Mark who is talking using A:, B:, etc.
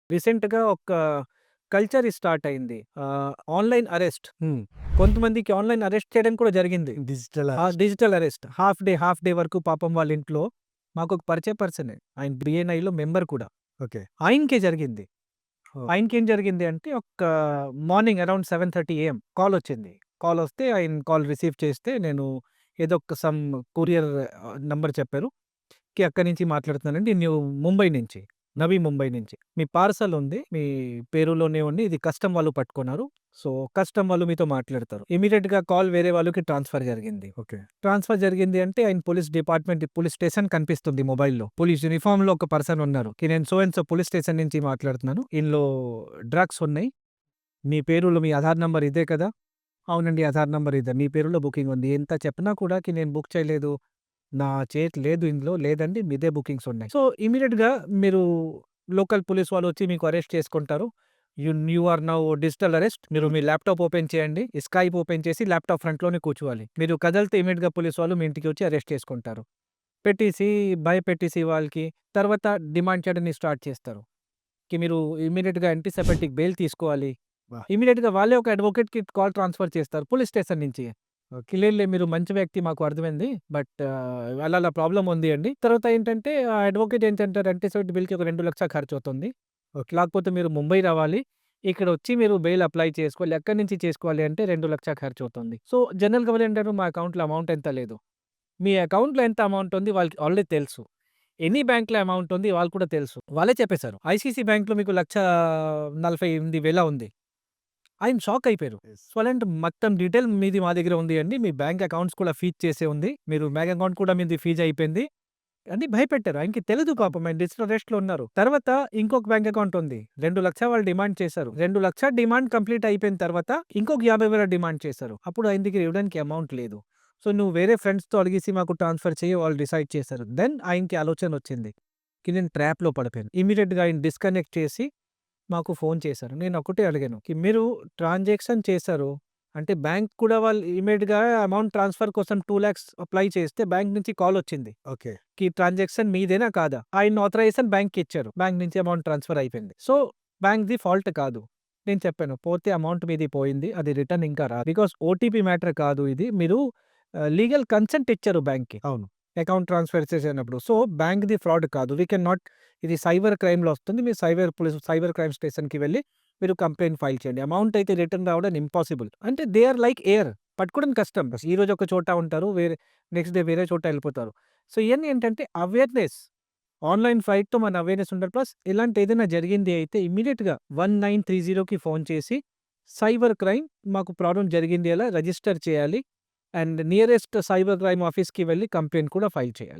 A: రీసెంట్‌గా ఒక culture start అయింది. Online arrest.
B: హ్మ్.
A: కొంతమందికి ఆన్‌లైన్ అరెస్ట్ చేయడం కూడా జరిగింది.
B: Digital arrest.
A: Digital arrest. Half day వరకు పాపం వాళ్ళ ఇంట్లో మాకొక పరిచయ పర్సనే. ఆయన బీఎన్ఐలో మెంబర్ కూడా.
B: ఓకే.
A: ఆయనకే జరిగింది.
B: ఓహ్!
A: ఆయనకేం జరిగింది అంటే మార్నింగ్ అరౌండ్ 7:30 ఏఎం కాలొచ్చింది. కాలొస్తే ఆయన కాల్ రిసీవ్ చేస్తే నేను ఏదో ఒక కొరియర్ నంబర్ చెప్పారు. అక్కడి నుంచి మాట్లాడుతున్నానండి. ముంబై నుంచి. ముంబై నుంచి. మీ పార్సల్ ఉంది. మీ పేరులోనే ఉంది. ఇది కస్టమ్ వాళ్ళు పట్టుకున్నారు. సో, కస్టమ్ వాళ్ళు మీతో మాట్లాడతారు. ఇమ్మీడియేట్‌గా కాల్ వేరే వాళ్ళకి ట్రాన్స్‌ఫర్ జరిగింది.
B: ఓకే.
A: ట్రాన్స్‌ఫర్ జరిగింది అంటే ఆయన పోలీస్ స్టేషన్ కనిపిస్తుంది మొబైల్‌లో. పోలీస్ యూనిఫార్మ్‌లో ఒక పర్సన్ ఉన్నారు. నేను so and so police station నుంచి మాట్లాడుతున్నాను. ఇందులో డ్రగ్స్ ఉన్నాయి. మీ పేరులో మీ ఆధార్ నంబర్ ఇదే కదా! అవునండి. ఆధార్ నంబర్ ఇదే. మీ పేరులో బుకింగ్ ఉంది. ఎంత చెప్పినా కూడా నేను బుక్ చేయలేదు. నా చేతి లేదు ఇందులో. లేదండి మీదే బుకింగ్స్ ఉన్నాయి. సో, ఇమ్మీడియేట్‌గా మీరు లోకల్ పోలీస్ వాళ్ళొచ్చి మీకు అరెస్ట్ చేసుకుంటారు. You are now digital arrest. మీరు మీ ల్యాప్‌టాప్ ఓపెన్ చేయండి. ఈ స్కైప్ ఓపెన్ చేసి ల్యాప్‌టాప్ ఫ్రంట్‌లోనే కూర్చోవాలి. మీరు కదిలితే ఇమ్మీడియేట్‌గా పోలీస్ వాళ్ళు మీ ఇంటికి వచ్చి అరెస్ట్ చేసుకుంటారు. భయపెట్టేసి వాళ్ళకి తర్వాత డిమాండ్ చేయడాన్ని స్టార్ట్ చేస్తారు. మీరు ఇమ్మీడియేట్‌గా యాంటిసిపేటిక్ బెయిల్ తీసుకోవాలి.
B: అబ్బా!
A: ఇమ్మీడియేట్‌గా వాళ్ళే ఒక అడ్వొకేట్‌కి కాల్ ట్రాన్స్‌ఫర్ చేస్తారు పోలీస్ స్టేషన్ నుంచి.
B: ఓకే.
A: లేదు మీరు మంచి వ్యక్తి మాకు అర్థమైంది. బట్ అలా ప్రాబ్లమ్ ఉంది అండి. తర్వాత ఏంటంటే ఆ అడ్వొకేట్ ఏంటంటే యాంటిసిపేట్ బిల్‌కి ఒక 2,00,000 ఖర్చవుతుంది.
B: ఓకే.
A: లేకపోతే మీరు ముంబై రావాలి. ఇక్కడొచ్చి మీరు బెయిల్ అప్లై చేసుకోవాలి. ఎక్కడి నుంచి చేసుకోవాలి అంటే 2,00,000 ఖర్చవుతుంది. సో, జనరల్‌గా వాళ్ళేంటారు మా అకౌంట్‌లో అమౌంట్ ఎంత లేదు. మీ అకౌంట్‌లో ఎంత అమౌంట్ ఉంది వాళ్ళకి ఆల్రెడీ తెలుసు. ఎనీ బ్యాంక్‌లో అమౌంట్ ఉంది వాళ్ళు కూడా తెలుసు. వాళ్ళే చెప్పేసారు. ఐసీసీ బ్యాంక్‌లో మీకు 1,48,000 ఉంది. ఆయన షాక్ అయిపోయారు.
B: యెస్.
A: సో, అలాంటి మొత్తం డీటెయిల్ మీది మా దగ్గర ఉంది అండి. మీ బ్యాంక్ అకౌంట్స్ కూడా ఫీజ్ చేసే ఉంది. మీరు బ్యాంక్ అకౌంట్ కూడా మీది ఫీజ్ అయిపోయింది. అని భయపెట్టారు. ఆయనకి తెలీదు
B: అవును.
A: పాపం ఆయన డిజిటల్ అరెస్ట్‌లో ఉన్నారు. తర్వాత ఇంకొక బ్యాంక్ అకౌంట్ ఉంది. 2,00,000 వాళ్ళు డిమాండ్ చేశారు. 2,00,000 డిమాండ్ కంప్లీట్ అయిపోయిన తర్వాత ఇంకొక 50,000 డిమాండ్ చేశారు. అప్పుడు ఆయన దగ్గర ఇవ్వడానికి అమౌంట్ లేదు. సో, నువ్వు వేరే ఫ్రెండ్స్‌తో అడిగేసి మాకు ట్రాన్స్‌ఫర్ చెయ్యి వాళ్ళు డిసైడ్ చేశారు. దెన్ ఆయనకి ఆలోచన వచ్చింది. నేను ట్రాప్‌లో పడిపోయాను. ఇమ్మీడియేట్‌గా ఆయన డిస్కనెక్ట్ చేసి మాకు ఫోను చేశారు. నేను ఒకటే అడిగాను. మీరు ట్రాన్సాక్షన్ చేశారు. అంటే బ్యాంక్ కూడా వాళ్ళు ఇమ్మీడియేట్‌గా అమౌంట్ ట్రాన్స్‌ఫర్ కోసం 2,00,000 అప్లై చేస్తే బ్యాంక్ నుంచి కాలొచ్చింది.
B: ఓకే.
A: ట్రాన్సాక్షన్ మీదేనా కాదా? ఆయన ఆథరైజేషన్ బ్యాంక్‌కిచ్చారు. బ్యాంక్ నుంచి అమౌంట్ ట్రాన్స్‌ఫర్ అయిపోయింది. సో, బ్యాంక్‌ది ఫాల్ట్ కాదు. నేను చెప్పాను. పోతే అమౌంట్ మీది పోయింది. అది రిటర్న్ ఇంకా రాదు. బికాజ్ ఓటీపీ మ్యాటర్ కాదు ఇది. మీరు లీగల్ కన్సెంట్ ఇచ్చారు బ్యాంక్‌కి.
B: అవును.
A: అకౌంట్ ట్రాన్స్‌ఫర్ చేసేటప్పుడు. సో, బ్యాంక్‌ది ఫ్రాడ్ కాదు. వి కెన్ నాట్ ఇది సైబర్ క్రైమ్‌లో వస్తుంది. మీరు సైబర్ క్రైమ్ స్టేషన్‌కి వెళ్లి మీరు కంప్లెయింట్ ఫైల్ చేయండి. అమౌంట్ అయితే రిటర్న్ రావడం ఇంపాసిబుల్. అంటే దే ఆర్ లైక్ ఎయిర్. పట్టుకోవడం కష్టం. ఈరోజు ఒక చోట ఉంటారు. నెక్స్ట్ డే వేరే చోట ఎళ్ళిపోతారు. సో, ఇయన్నీ ఏంటంటే అవేర్‌నెస్. ఆన్‌లైన్ ఫైట్‌తో మన అవేర్‌నెస్ ఉండాలి. ప్లస్ ఇలాంటి ఏదైనా జరిగింది అయితే ఇమ్మీడియేట్‌గా 1930కి ఫోన్ చేసి సైబర్ క్రైమ్ మాకు ప్రాబ్లమ్ జరిగింది అలా రిజిస్టర్ చేయాలి. అండ్ నియరెస్ట్ సైబర్ క్రైమ్ ఆఫీస్‌కి వెళ్లి కంప్లెయింట్ కూడా ఫైల్ చేయాలి.